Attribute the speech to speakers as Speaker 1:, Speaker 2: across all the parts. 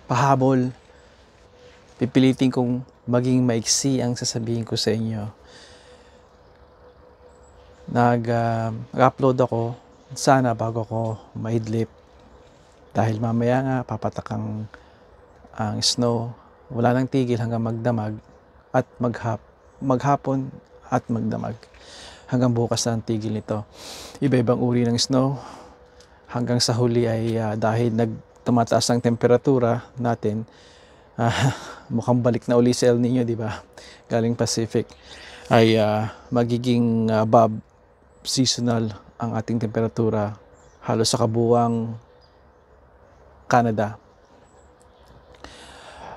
Speaker 1: pahabol. Pipilitin kong maging maiksi ang sasabihin ko sa inyo. Nag-upload ako sana bago ako maidlip. Dahil mamaya nga papatakang ang snow. Wala nang tigil hanggang magdamag at maghapon at magdamag. Hanggang bukas na ang tigil nito. Iba-ibang uri ng snow. Hanggang sa huli ay dahil tumataas ang temperatura natin, mukhang balik na uli sa El Nino, di ba? Galing Pacific ay magiging above seasonal ang ating temperatura halos sa kabuuang Canada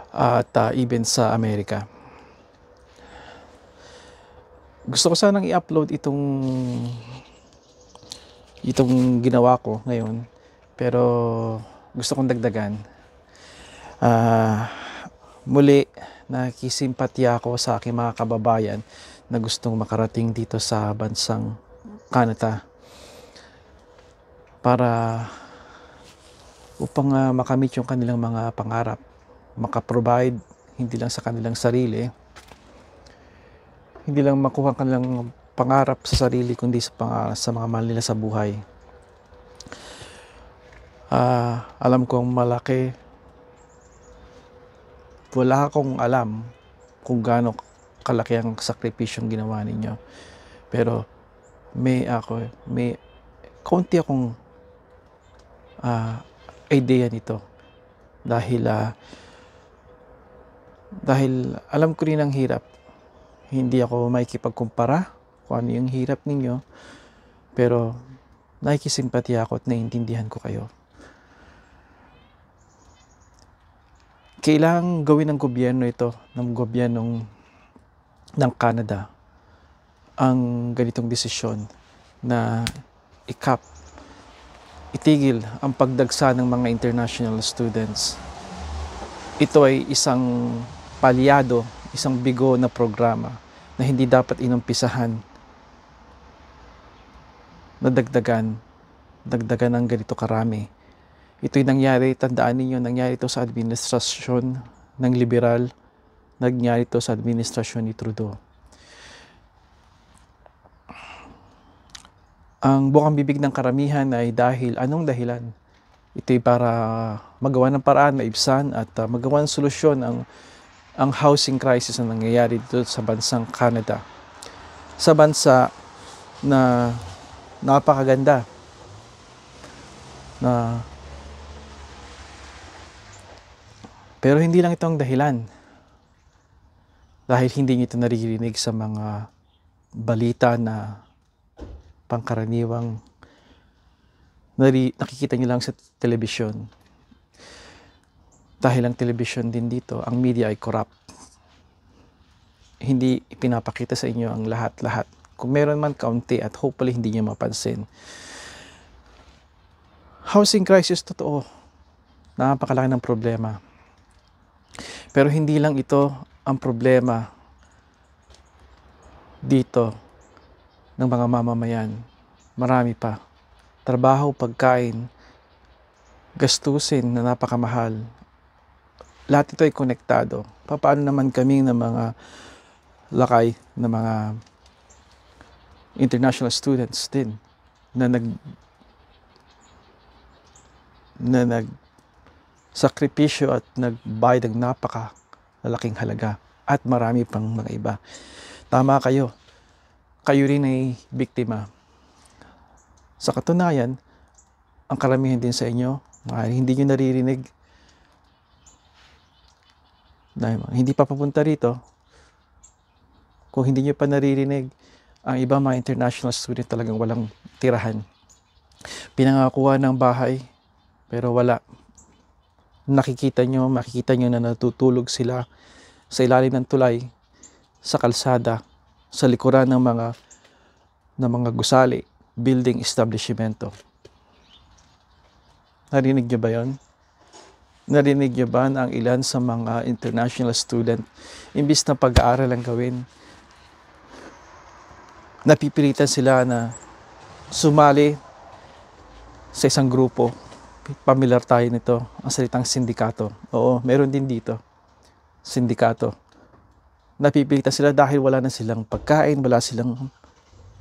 Speaker 1: at even sa Amerika. Gusto ko sanang i-upload itong ginawa ko ngayon, pero gusto kong dagdagan. Muli, nakikisimpatya ako sa aking mga kababayan na gustong makarating dito sa bansang Canada upang makamit yung kanilang mga pangarap, makaprovide hindi lang sa kanilang sarili, hindi lang makuha ang kanilang pangarap sa sarili, kundi sa mga mahal nila sa buhay. Alam kong malaki. Wala akong alam kung gaano kalaki ang sakripisyong ginawa ninyo. Pero may kaunti akong idea nito. Dahil alam ko rin ang hirap. Hindi ako makikipagkumpara kung ano yung hirap ninyo. Pero nakikisimpatya ako at naiintindihan ko kayo. Kailangang gawin ng gobyerno ito, ng gobyernong ng Canada, ang ganitong desisyon na itigil ang pagdagsa ng mga international students. Ito ay isang palyado, isang bigo na programa na hindi dapat inumpisahan na dagdagan ng ganito karami. Ito'y nangyari, tandaan ninyo, nangyari ito sa administrasyon ng liberal, nangyari ito sa administrasyon ni Trudeau. Ang bukang bibig ng karamihan ay anong dahilan? Ito'y para magawa ng paraan, maibsan at magawa ng solusyon ang housing crisis na nangyayari dito sa bansang Canada. Sa bansa na napakaganda, pero hindi lang ito ang dahilan. Dahil hindi niyo ito naririnig sa mga balita na pangkaraniwang nakikita niyo lang sa telebisyon. Dahil ang telebisyon din dito, ang media ay corrupt. Hindi ipinapakita sa inyo ang lahat-lahat. Kung meron man kaunti at hopefully hindi niyo mapansin. Housing crisis, totoo. Napakalaki ng problema. Pero hindi lang ito ang problema dito ng mga mamamayan. Marami pa. Trabaho, pagkain, gastusin na napakamahal. Lahat ito ay konektado. Paano naman kami ng mga lakay na mga international students din na sakripisyo at nagbayad ng napakalaking halaga at marami pang mga iba. Tama kayo. Kayo rin ay biktima. Sa katunayan, ang karamihan din sa inyo, hindi nyo naririnig, hindi pa papunta rito. Kung hindi nyo pa naririnig, ang iba mga international student talagang walang tirahan. Pinangakuha ng bahay, pero wala. Makikita nyo na natutulog sila sa ilalim ng tulay, sa kalsada, sa likuran ng mga gusali, building establishmento. Narinig nyo ba yon? Narinig nyo ba na ang ilan sa mga international student, imbis na pag-aaral ang gawin, napipilitan sila na sumali sa isang grupo, Pamilyar tayo nito, ang salitang sindikato. Oo, meron din dito, sindikato. Napipilitan sila dahil wala na silang pagkain, wala silang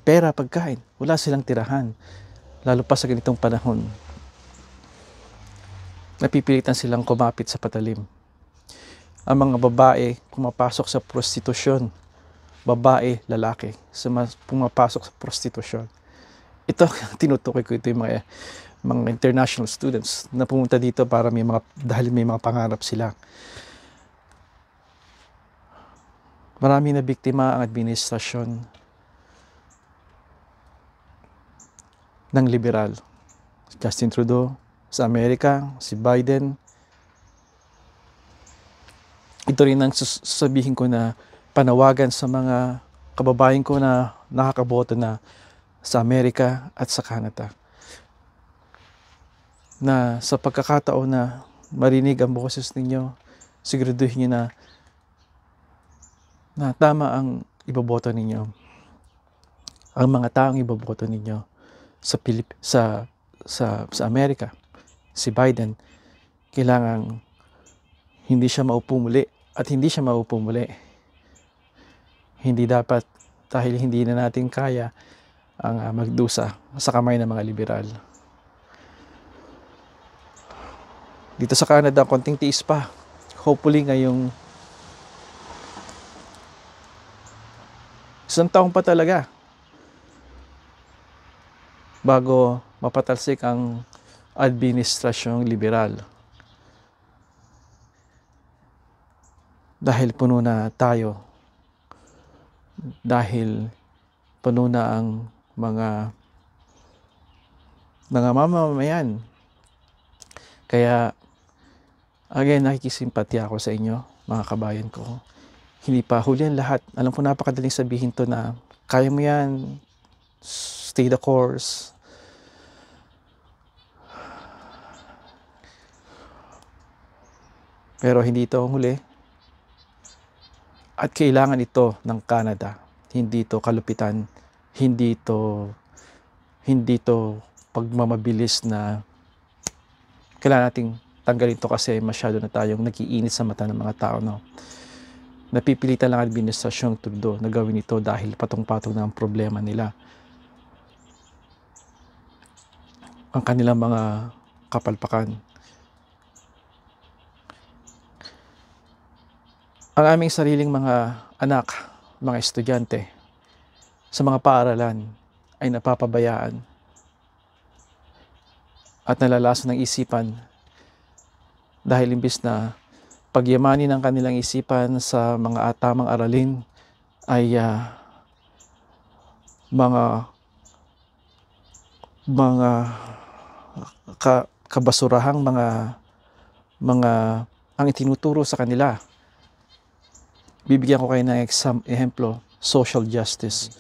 Speaker 1: pera pagkain, wala silang tirahan. Lalo pa sa ganitong panahon, napipilitan silang kumapit sa patalim. Ang mga babae pumapasok sa prostitusyon. Babae, lalaki, pumapasok sa prostitusyon. Ito, tinutukoy ko ito yung mga international students na pumunta dito para dahil may mga pangarap sila. Marami na biktima ang administrasyon ng liberal. Justin Trudeau sa Amerika, si Biden. Ito rin ang sasabihin ko na panawagan sa mga kababayan ko na nakakaboto na sa Amerika at sa Canada. Na sa pagkakataon na marinig ang boses ninyo, siguraduhin nyo na tama ang iboboto ninyo. Ang mga taong iboboto ninyo sa Amerika, si Biden, kailangan hindi siya maupo muli at hindi siya maupo muli. Hindi dapat, dahil hindi na natin kaya ang magdusa sa kamay ng mga liberal. Dito sa Canada, konting tiis pa. Hopefully ngayong isang taong pa talaga bago mapatalsik ang administrasyong liberal. Dahil puno na tayo. Dahil puno na ang mga mamamayan. Kaya, again, nakikisimpatya ako sa inyo, mga kabayan ko. Hindi pa huli ang lahat. Alam ko napakadaling sabihin to na kaya mo yan, stay the course. Pero hindi ito ang huli. At kailangan ito ng Canada. Hindi ito kalupitan. Hindi ito pagmamabilis na kailangan nating tanggalin ito kasi masyado na tayong nag-iinit sa mata ng mga tao. No? Napipilitan lang ang administrasyong Trudeau na gawin ito dahil patong-patong na ang problema nila. Ang kanilang mga kapalpakan. Ang aming sariling mga anak, mga estudyante, sa mga paaralan ay napapabayaan at nalalason ng isipan dahil imbis na pagyamanin ang kanilang isipan sa mga tamang aralin ay kabasurahang mga ang itinuturo sa kanila. Bibigyan ko kayo ng ehemplo, social justice.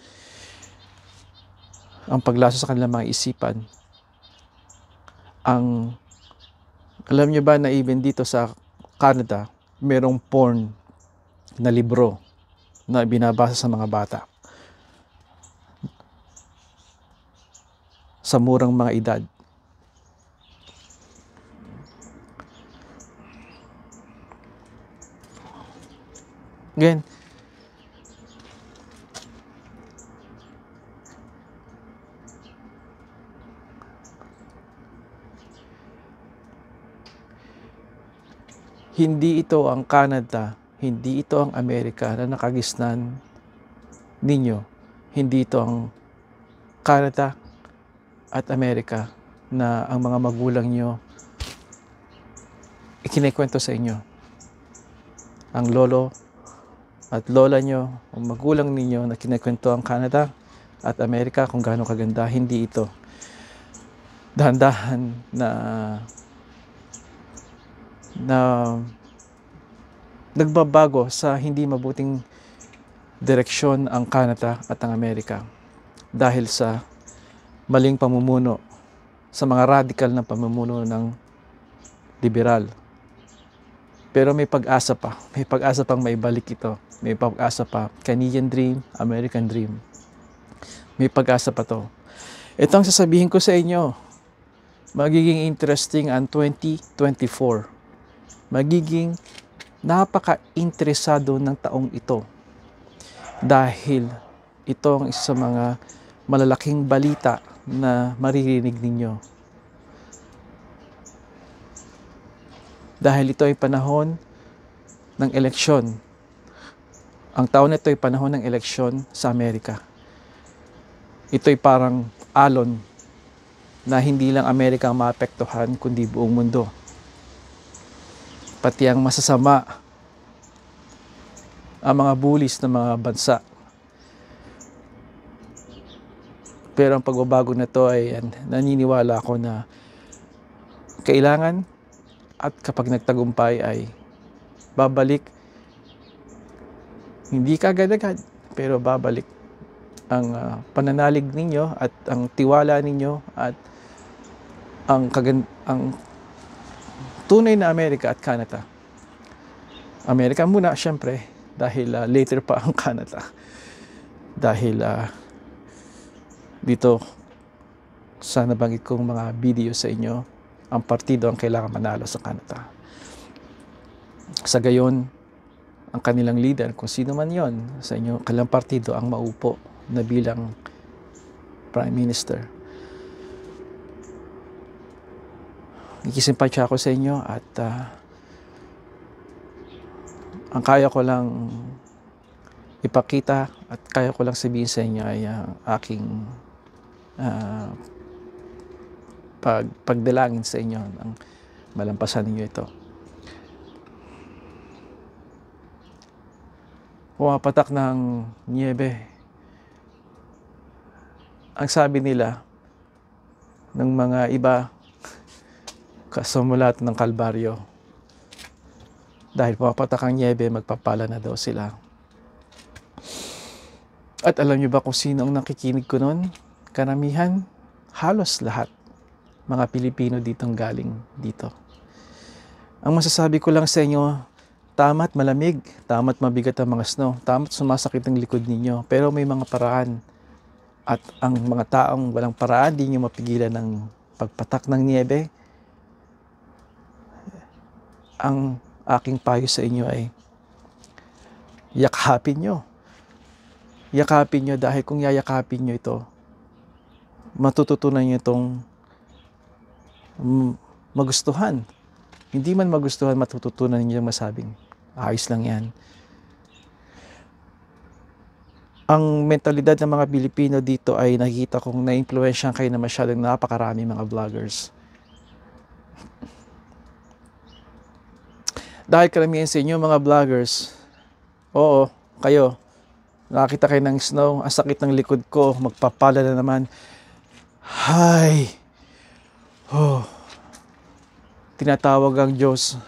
Speaker 1: Ang paglaso sa kanilang mga isipan. Alam niyo ba na even dito sa Canada, merong porn na libro na binabasa sa mga bata. Sa murang mga edad. Again, hindi ito ang Canada, hindi ito ang Amerika na nakagisnan ninyo. Hindi ito ang Canada at Amerika na ang mga magulang nyo ikinikwento sa inyo. Ang lolo at lola nyo, ang magulang ninyo na kinikwento ang Canada at Amerika kung gaano kaganda, hindi ito. Dahan-dahan na nagbabago sa hindi mabuting direksyon ang Canada at ang Amerika dahil sa maling pamumuno, sa mga radical na pamumuno ng liberal. Pero may pag-asa pa. May pag-asa pang maibalik ito. May pag-asa pa. Canadian Dream, American Dream. May pag-asa pa to. Ito ang sasabihin ko sa inyo. Magiging interesting ang 2024. Magiging napaka-interesado ng taong ito dahil ito ang isa sa mga malalaking balita na maririnig ninyo. Dahil ito ay panahon ng eleksyon. Ang taon na ito ay panahon ng eleksyon sa Amerika. Ito ay parang alon na hindi lang Amerika ang maapektuhan kundi buong mundo. Pati ang masasama, ang mga bullies ng mga bansa. Pero ang pagbabago na ito ay naniniwala ako na kailangan at kapag nagtagumpay ay babalik, hindi kagad-agad, pero babalik ang pananalig ninyo at ang tiwala ninyo at ang tunay na Amerika at Canada. Amerika muna, syempre, dahil later pa ang Canada. Dahil dito, sa nabanggit kong mga video sa inyo, ang partido ang kailangan manalo sa Canada. Sa gayon, ang kanilang leader, kung sino man yon sa inyo, kanilang partido ang maupo na bilang Prime Minister. Ikisimpatya ako sa inyo at ang kaya ko lang ipakita at kaya ko lang sabihin sa inyo ay aking pagdalangin sa inyo ng malampasan ninyo ito. Pumapatak ng niebe. Ang sabi nila ng mga iba, kasumulat ng Kalbaryo. Dahil pumapatak ang niebe, magpapala na daw sila. At alam niyo ba kung sino ang nakikinig ko noon? Karamihan, halos lahat, mga Pilipino ditong galing dito. Ang masasabi ko lang sa inyo, tama't malamig, tama't mabigat ang mga snow, tama't sumasakit ang likod ninyo, pero may mga paraan. At ang mga taong walang paraan, di nyo mapigilan ng pagpatak ng niebe. Ang aking payo sa inyo ay yakapin nyo. Yakapin nyo dahil kung yayakapin nyo ito, matututunan nyo itong magustuhan. Hindi man magustuhan, matututunan nyo yung masabing, ayos lang yan. Ang mentalidad ng mga Pilipino dito ay nakikita kong na-influensyahan kayo na masyadong napakarami mga vloggers. Dahil karamihan sa inyo mga vloggers, oo, kayo, nakakita kayo ng snow, ang sakit ng likod ko, magpapala na naman. Hay! Oh, tinatawag ang Diyos.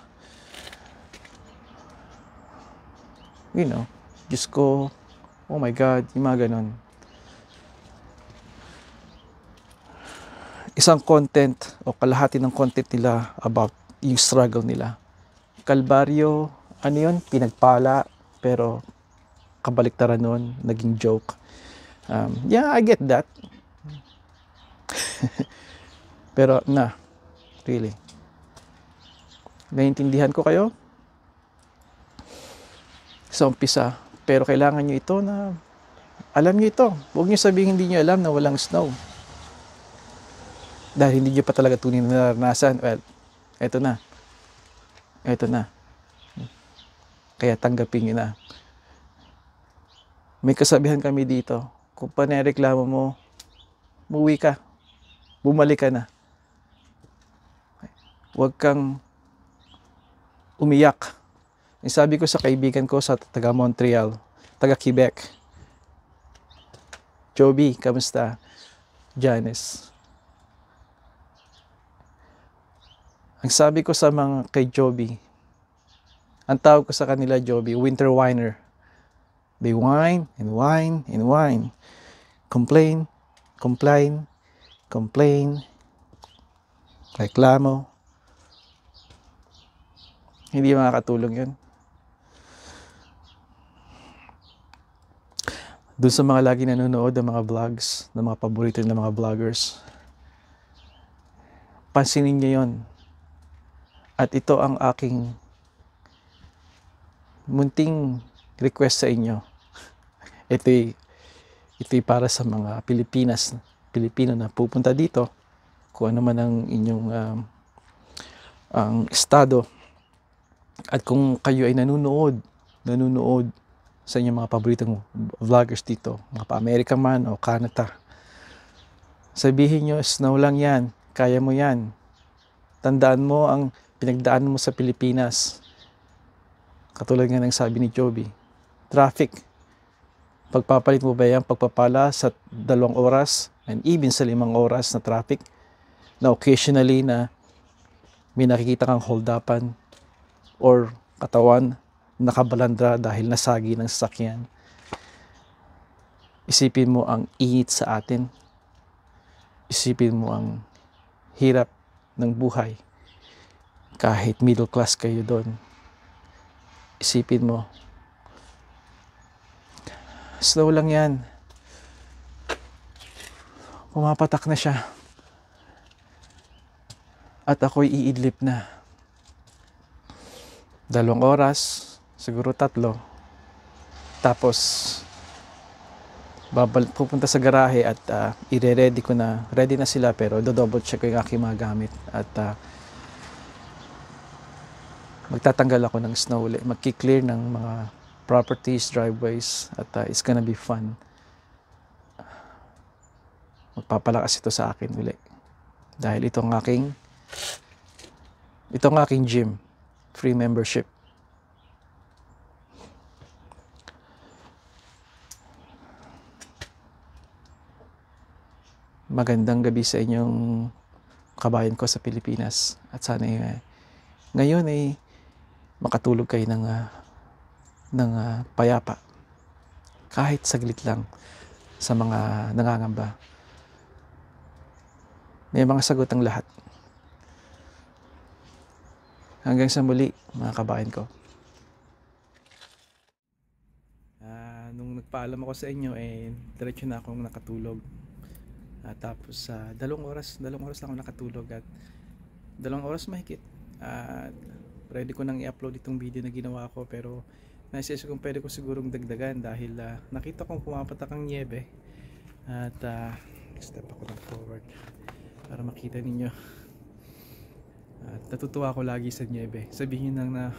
Speaker 1: You know, Diyos ko, oh my God, yung mga ganon. Isang content o kalahati ng content nila about yung struggle nila. Kalbaryo, ano yun? Pinagpala, pero kabaliktaran nun, naging joke. Yeah, I get that. Pero really. Naiintindihan ko kayo sa umpisa, pero kailangan nyo ito na alam nyo ito. Huwag nyo sabihin hindi nyo alam na walang snow. Dahil hindi nyo pa talaga tunay na naranasan. Well, eto na. Ito na. Kaya tanggapin nyo na. May kasabihan kami dito. Kung panereklamo mo, umuwi ka. Bumalik ka na. Huwag kang umiyak. Yung sabi ko sa kaibigan ko sa taga Montreal, taga Quebec. Joby, kamusta? Janice. Ang sabi ko sa mga kay Joby, ang tawag ko sa kanila Joby, winter whiner. They whine and whine and whine. Complain, complain, complain. Reklamo. Hindi makakatulong yun. Doon sa mga lagi nanonood ng mga vlogs, ng mga paborito ng mga vloggers, pansinin niyo yon. At ito ang aking munting request sa inyo. Ito'y para sa mga Pilipino na pupunta dito, kung ano man ang inyong ang estado, at kung kayo ay nanonood sa inyong mga paboritong vloggers dito, mga pa-America man o Canada, sabihin nyo, snow lang yan, kaya mo yan. Tandaan mo ang pinagdaanan mo sa Pilipinas. Katulad nga ng sabi ni Joby, traffic. Pagpapalit mo ba yan, pagpapala sa 2 oras and even sa 5 oras na traffic, na occasionally na may nakikita kang holdapan or katawan nakabalandra dahil nasagi ng sasakyan. Isipin mo ang init sa atin. Isipin mo ang hirap ng buhay. Kahit middle class kayo doon. Isipin mo, slow lang yan. Pumapatak na siya. At ako'y iidlip na. 2 oras, siguro 3. Tapos, pupunta sa garahe at ire-ready ko na. Ready na sila pero do-double check ko yung aking mga gamit. At magtatanggal ako ng snow ulit. Magki-clear ng mga properties, driveways. At it's gonna be fun. Magpapalakas ito sa akin ulit. Dahil itong aking gym. Free membership. Magandang gabi sa inyong kabayan ko sa Pilipinas. At sana ngayon ay makatulog kayo ng payapa. Kahit saglit lang sa mga nangangamba. May mga sagot ang lahat. Hanggang sa muli, mga kabayan ko. Nung nagpaalam ako sa inyo, diretso na akong nakatulog. Tapos 2 oras lang ako nakatulog at 2 oras mahigit. Ready ko nang i-upload itong video na ginawa ko, pero naisip kong pwede ko sigurong dagdagan dahil nakita kong pumapatak ang niebe. At step ako ng forward para makita ninyo. At natutuwa ako lagi sa niebe. Sabihin nyo na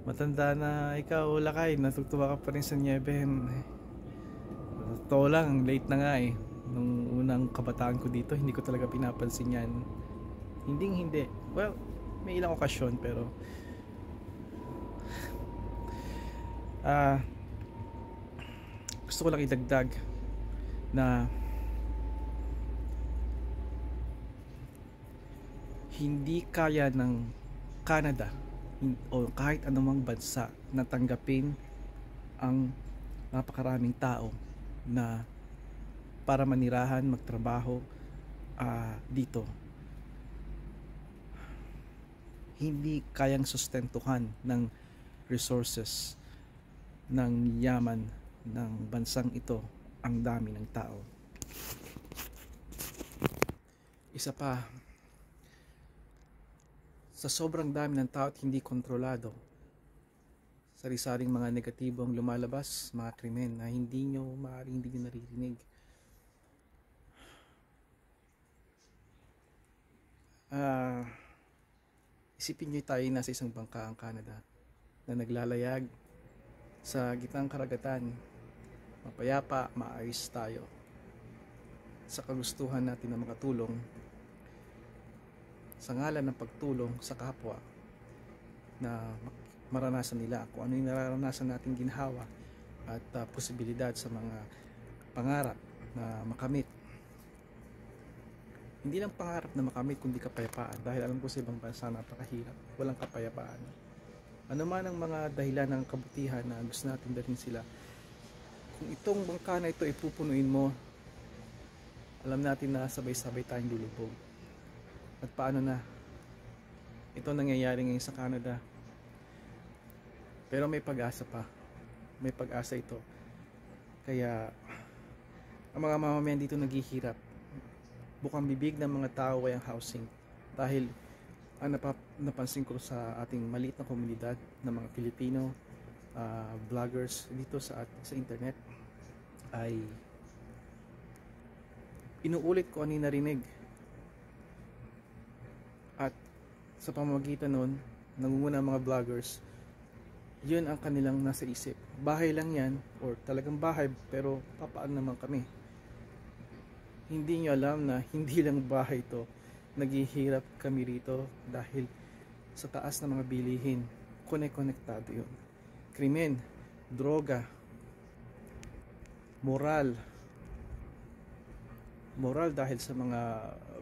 Speaker 1: matanda na ikaw, Lakay, natutuwa ka pa rin sa niebe. Totoo lang, late na nga nung unang kabataan ko dito, hindi ko talaga pinapansin yan. Hindi. Well, may ilang okasyon pero gusto ko lang idagdag na hindi kaya ng Canada o kahit anumang bansa na tanggapin ang napakaraming tao na para manirahan, magtrabaho dito. Hindi kayang sustentuhan ng resources, ng yaman ng bansang ito ang dami ng tao. Isa pa, sa sobrang dami ng tao at hindi kontrolado, sari-saring mga negatibong lumalabas, mga krimen na maaaring hindi nyo naririnig. Isipin nyo tayo nasa isang bangka ang Canada na naglalayag sa gitnang karagatan. Mapayapa, maayos tayo sa kagustuhan natin na makatulong sa ngalan ng pagtulong sa kapwa, na maranasan nila kung ano yung nararanasan nating ginhawa at posibilidad sa mga pangarap na makamit. Hindi lang pangarap na makamit kundi kapayapaan, dahil alam ko sa ibang bansa napakahirap, walang kapayapaan. Ano man ang mga dahilan ng kabutihan na gusto natin dalhin sila, kung itong bangka na ito ipupunuin mo, alam natin na sabay-sabay tayong lulubog. At paano na? Ito nangyayari ngayon sa Canada. Pero may pag-asa pa. May pag-asa ito. Kaya ang mga mamamayan dito naghihirap. bukang bibig ng mga tao ay ang housing. Dahil ang napansin ko sa ating maliit na komunidad ng mga Pilipino vloggers dito sa internet ay inuulit ko ano yung narinig, at sa pamamagitan nun nangunguna mga vloggers, yun ang kanilang nasa isip. Bahay lang yan, or talagang bahay, pero papaan naman kami. Hindi nyo alam na hindi lang bahay to, naghihirap kami rito dahil sa taas ng mga bilihin. Konektado yun. Krimen, droga, moral dahil sa mga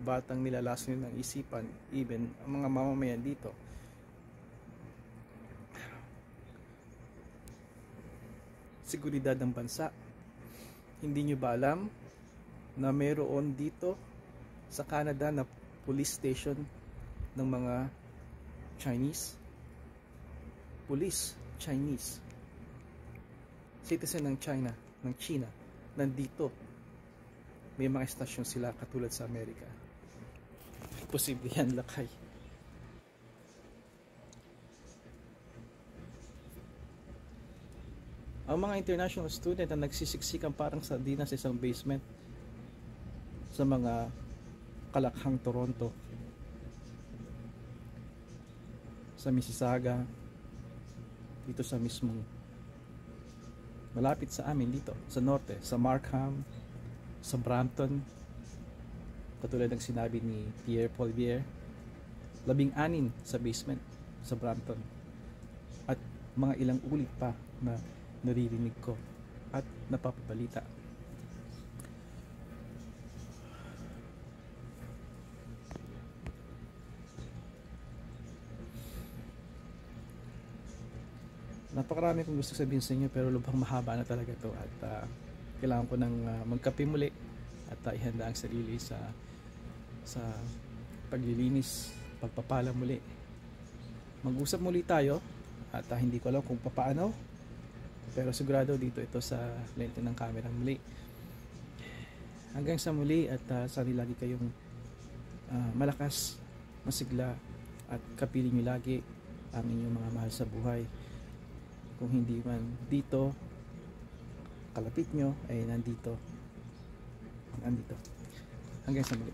Speaker 1: batang nilalaso ng isipan, even ang mga mamamayan dito. Seguridad ng bansa. Hindi nyo ba alam na mayroon dito sa Canada na police station ng mga Chinese? Police Chinese, citizen ng China, nandito. May mga estasyon sila katulad sa Amerika. Posible yan, lakay. Ang mga international student na nagsisiksikan parang sardinas sa isang basement sa mga kalakhang Toronto, sa Mississauga, dito sa mismong malapit sa amin dito sa norte, sa Markham, sa Brampton, katulad ng sinabi ni Pierre Poilievre, 16 sa basement sa Brampton, at mga ilang ulit pa na naririnig ko at napapabalita. Napakarami kong gusto sabihin sa inyo, pero lubhang mahaba na talaga to, at kailangan ko nang magkape muli at ihanda ang sarili sa paglilinis, pagpapala muli. Mag-usap muli tayo, at hindi ko alam kung paano, pero sigurado dito ito sa lente ng camera muli. Hanggang sa muli, at sana lagi kayong malakas, masigla, at kapiling nyo lagi ang inyong mga mahal sa buhay. Kung hindi man dito kalapit nyo, ay nandito. Hanggang sa muli.